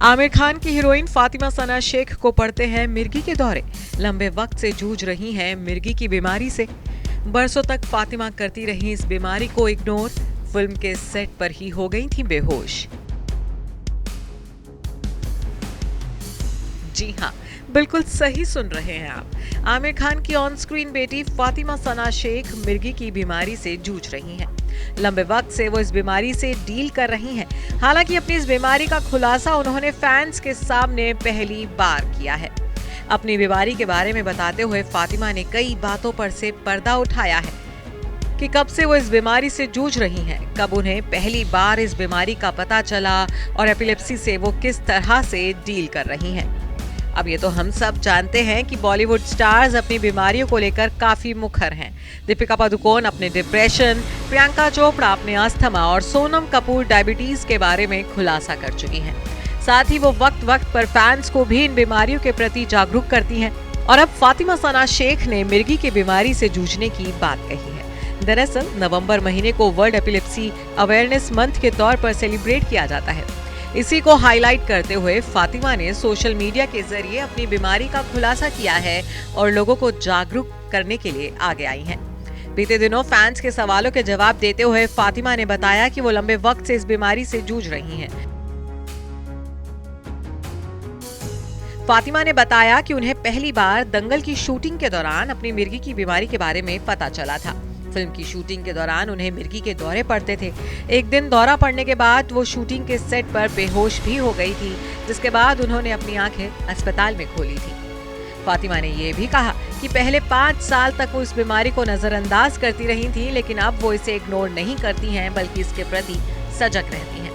आमिर खान की हीरोइन फातिमा सना शेख को पड़ते हैं मिर्गी के दौरे। लंबे वक्त से जूझ रही हैं मिर्गी की बीमारी से। बरसों तक फातिमा करती रही इस बीमारी को इग्नोर। फिल्म के सेट पर ही हो गई थी बेहोश। जी हाँ, बिल्कुल सही सुन रहे हैं आप। आमिर खान की ऑन स्क्रीन बेटी फातिमा सना शेख मिर्गी की बीमारी से जूझ रही हैं। लंबे वक्त से वो इस बीमारी से डील कर रही हैं। हालांकि अपनी इस बीमारी का खुलासा उन्होंने फैंस के सामने पहली बार किया है। अपनी बीमारी के बारे में बताते हुए फातिमा ने कई बातों पर से पर्दा उठाया है कि कब से वो इस बीमारी से जूझ रही हैं, कब उन्हें पहली बार इस बीमारी का पता चला और एपिलेप्सी से वो किस तरह से डील कर रही हैं। अब ये तो हम सब जानते हैं कि बॉलीवुड स्टार्स अपनी बीमारियों को लेकर काफी मुखर हैं। दीपिका पादुकोण अपने डिप्रेशन, प्रियंका चोपड़ा अपने अस्थमा और सोनम कपूर डायबिटीज के बारे में खुलासा कर चुकी हैं। साथ ही वो वक्त वक्त पर फैंस को भी इन बीमारियों के प्रति जागरूक करती हैं। और अब फातिमा सना शेख ने मिर्गी की बीमारी से जूझने की बात कही है। दरअसल नवंबर महीने को वर्ल्ड एपिलेप्सी अवेयरनेस मंथ के तौर पर सेलिब्रेट किया जाता है। इसी को हाईलाइट करते हुए फातिमा ने सोशल मीडिया के जरिए अपनी बीमारी का खुलासा किया है और लोगों को जागरूक करने के लिए आगे आई हैं। बीते दिनों फैंस के सवालों के जवाब देते हुए फातिमा ने बताया कि वो लंबे वक्त से इस बीमारी से जूझ रही हैं। फातिमा ने बताया कि उन्हें पहली बार दंगल की शूटिंग के दौरान अपनी मिर्गी की बीमारी के बारे में पता चला था। फिल्म की शूटिंग के दौरान उन्हें मिर्गी के दौरे पड़ते थे। एक दिन दौरा पड़ने के बाद वो शूटिंग के सेट पर बेहोश भी हो गई थी, जिसके बाद उन्होंने अपनी आंखें अस्पताल में खोली थी। फातिमा ने ये भी कहा कि पहले 5 साल तक वो इस बीमारी को नजरअंदाज करती रही थी, लेकिन अब वो इसे इग्नोर नहीं करती हैं, बल्कि इसके प्रति सजग रहती हैं।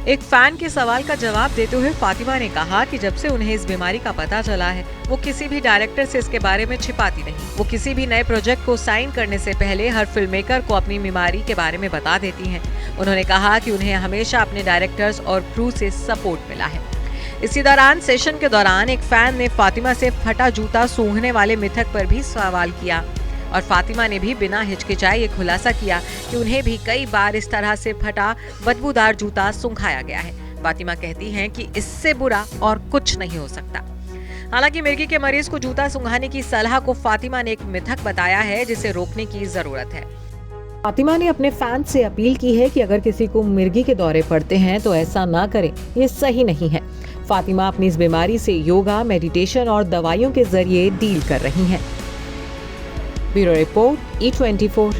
एक फैन के सवाल का जवाब देते हुए फातिमा ने कहा कि जब से उन्हें इस बीमारी का पता चला है, वो किसी भी डायरेक्टर से इसके बारे में छिपाती नहीं। वो किसी भी नए प्रोजेक्ट को साइन करने से पहले हर फिल्म मेकर को अपनी बीमारी के बारे में बता देती हैं। उन्होंने कहा कि उन्हें हमेशा अपने डायरेक्टर्स और क्रू से सपोर्ट मिला है। इसी दौरान सेशन के दौरान एक फैन ने फातिमा से फटा जूता सूंघने वाले मिथक पर भी सवाल किया और फातिमा ने भी बिना हिचकिचाए ये खुलासा किया कि उन्हें भी कई बार इस तरह से फटा बदबूदार जूता सूंघाया गया है। फातिमा कहती हैं कि इससे बुरा और कुछ नहीं हो सकता। हालांकि मिर्गी के मरीज को जूता सूंघाने की सलाह को फातिमा ने एक मिथक बताया है, जिसे रोकने की जरूरत है। फातिमा ने अपने फैंस से अपील की है कि अगर किसी को मिर्गी के दौरे पड़ते हैं तो ऐसा ना करें, ये सही नहीं है। फातिमा अपनी इस बीमारी से योगा, मेडिटेशन और दवाइयों के जरिए डील कर रही हैं। Bureau report E24।